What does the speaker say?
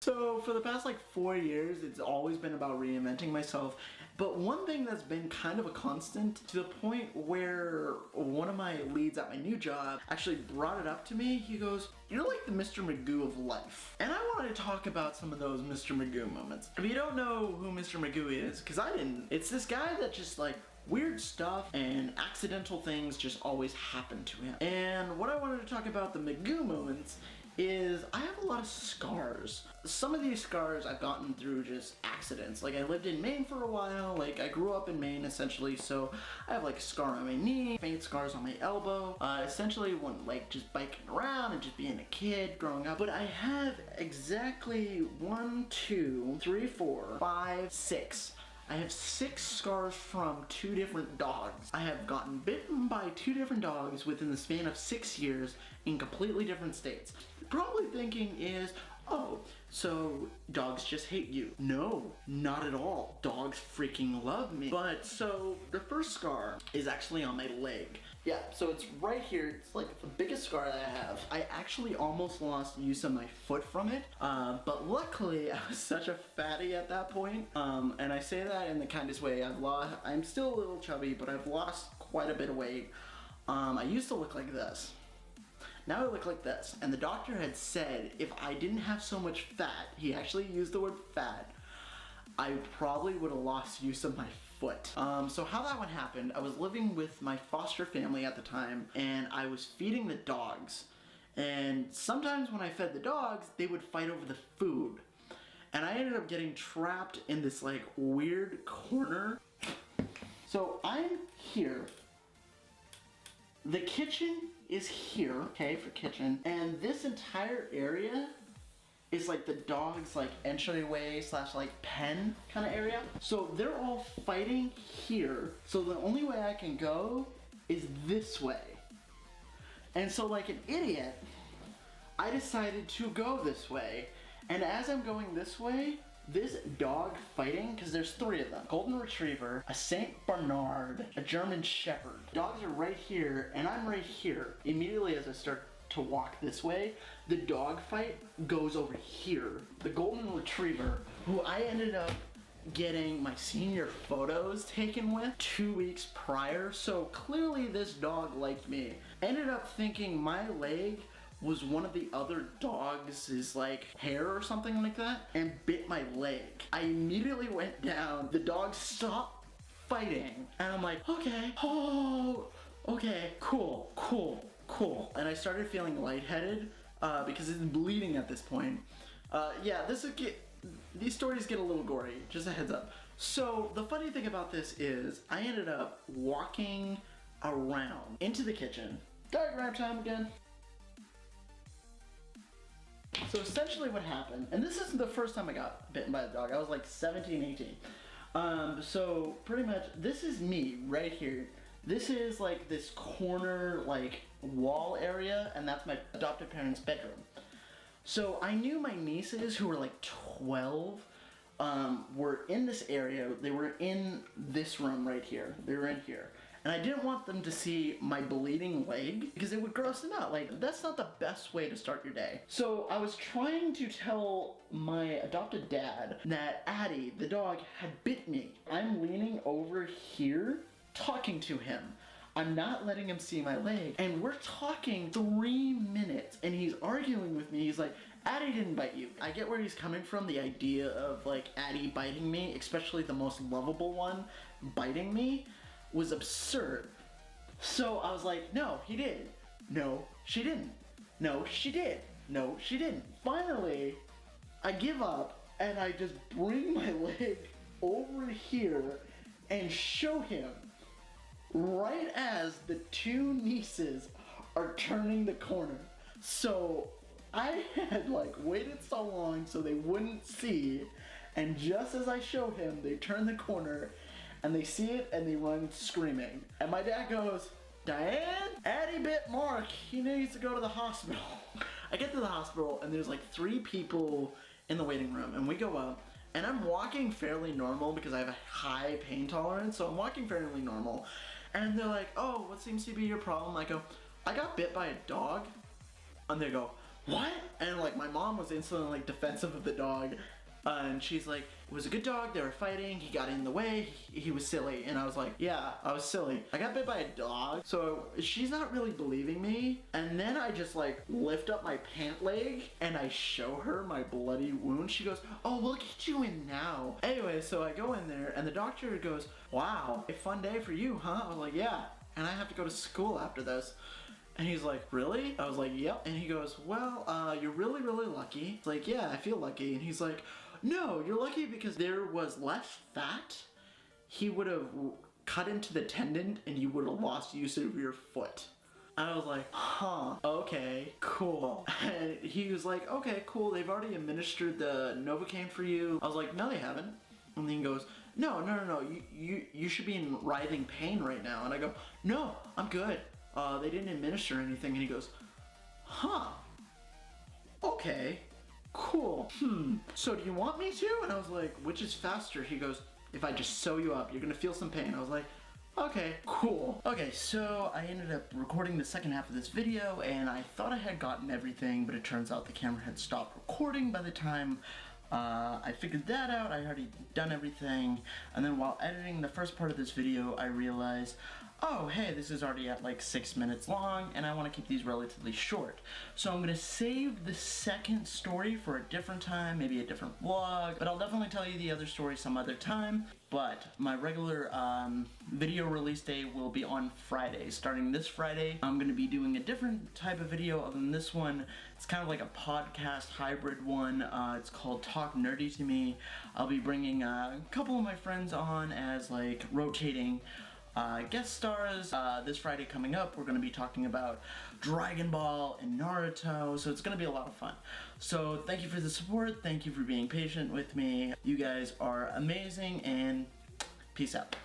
So for the past like 4 years, it's always been about reinventing myself. But one thing that's been kind of a constant to the point where one of my leads at my new job actually brought it up to me. He goes, "You're like the Mr. Magoo of life." And I wanted to talk about some of those Mr. Magoo moments. If you don't know who Mr. Magoo is, because I didn't, it's this guy that just like weird stuff and accidental things just always happen to him. And what I wanted to talk about the Magoo moments is I have a lot of scars. Some of these scars I've gotten through just accidents. Like I lived in Maine for a while, like I grew up in Maine essentially, so I have like a scar on my knee, faint scars on my elbow, essentially when like just biking around and just being a kid growing up. But I have exactly 1, 2, 3, 4, 5, 6. I have 6 scars from 2 different dogs. I have gotten bitten by 2 different dogs within the span of 6 years in completely different states. You're probably thinking is, oh, so dogs just hate you. No, not at all. Dogs freaking love me. But so the first scar is actually on my leg. Yeah, so it's right here. It's like the biggest scar that I have. I actually almost lost use of my foot from it, but luckily I was such a fatty at that point. And I say that in the kindest way. I'm still a little chubby, but I've lost quite a bit of weight. I used to look like this. Now I look like this. And the doctor had said if I didn't have so much fat, he actually used the word fat, I probably would have lost use of my foot. So how that one happened, I was living with my foster family at the time, and I was feeding the dogs. And sometimes when I fed the dogs, they would fight over the food. And I ended up getting trapped in this like weird corner. So I'm here. The kitchen is here, okay, for kitchen. And this entire area is like the dog's like entryway slash like pen kind of area. So they're all fighting here. So the only way I can go is this way. And so like an idiot, I decided to go this way. And as I'm going this way, this dog fighting, because there's 3 of them. Golden Retriever, a Saint Bernard, a German Shepherd. Dogs are right here and I'm right here. Immediately as I start to walk this way, the dog fight goes over here. The Golden Retriever, who I ended up getting my senior photos taken with 2 weeks prior, so clearly this dog liked me, ended up thinking my leg was one of the other dogs' like hair or something like that, and bit my leg. I immediately went down, the dog stopped fighting, and I'm like, okay, oh, okay, cool. And I started feeling lightheaded because it's bleeding at this point. Yeah, these stories get a little gory, just a heads up. So the funny thing about this is I ended up walking around into the kitchen. Diagram time again. So essentially what happened, and this isn't the first time I got bitten by a dog, I was like 17, 18. So pretty much this is me right here. This is like this corner like wall area, and that's my adopted parents' bedroom. So I knew my nieces who were like 12 were in this area. They were in this room right here. They were in here. And I didn't want them to see my bleeding leg because it would gross them out. Like, that's not the best way to start your day. So I was trying to tell my adopted dad that Addie, the dog, had bit me. I'm leaning over here talking to him. I'm not letting him see my leg. And we're talking 3 minutes and he's arguing with me. He's like, Addie didn't bite you. I get where he's coming from, the idea of like Addie biting me, especially the most lovable one biting me, was absurd. So I was like, no, he did. No, she didn't. No, she did. No, she didn't. Finally, I give up and I just bring my leg over here and show him right as the 2 nieces are turning the corner. So I had like waited so long so they wouldn't see, and just as I show him, they turn the corner and they see it and they run screaming. And my dad goes, Diane, Addie bit Mark, he needs to go to the hospital. I get to the hospital and there's like 3 people in the waiting room, and we go up and I'm walking fairly normal because I have a high pain tolerance, so I'm walking fairly normal. And they're like, oh, what seems to be your problem? I go, I got bit by a dog. And they go, what? And like my mom was instantly like defensive of the dog. And she's like, it was a good dog, they were fighting, he got in the way, he was silly. And I was like, yeah, I was silly. I got bit by a dog. So she's not really believing me. And then I just like lift up my pant leg and I show her my bloody wound. She goes, oh, we'll get you in now. Anyway, so I go in there and the doctor goes, wow, a fun day for you, huh? I was like, yeah. And I have to go to school after this. And he's like, really? I was like, yep. And he goes, well, you're really, really lucky. It's like, yeah, I feel lucky. And he's like, no, you're lucky because there was less fat. He would have cut into the tendon and you would have lost use of your foot. I was like, huh, okay, cool. And he was like, okay, cool, they've already administered the Novocaine for you. I was like, no, they haven't. And then he goes, no, you should be in writhing pain right now. And I go, no, I'm good. They didn't administer anything. And he goes, huh, okay, cool. So do you want me to? And I was like, which is faster? He goes, if I just sew you up, you're gonna feel some pain. I was like, okay, cool. Okay, so I ended up recording the second half of this video and I thought I had gotten everything, but it turns out the camera had stopped recording by the time I figured that out. I already done everything. And then while editing the first part of this video, I realized, oh, hey, this is already at like 6 minutes long, and I want to keep these relatively short. So I'm going to save the second story for a different time, maybe a different vlog, but I'll definitely tell you the other story some other time. But my regular video release day will be on Friday. Starting this Friday, I'm going to be doing a different type of video other than this one. It's kind of like a podcast hybrid one. It's called Talk Nerdy to Me. I'll be bringing a couple of my friends on as like rotating guest stars. This Friday coming up, we're going to be talking about Dragon Ball and Naruto, so it's going to be a lot of fun. So thank you for the support, thank you for being patient with me. You guys are amazing, and peace out.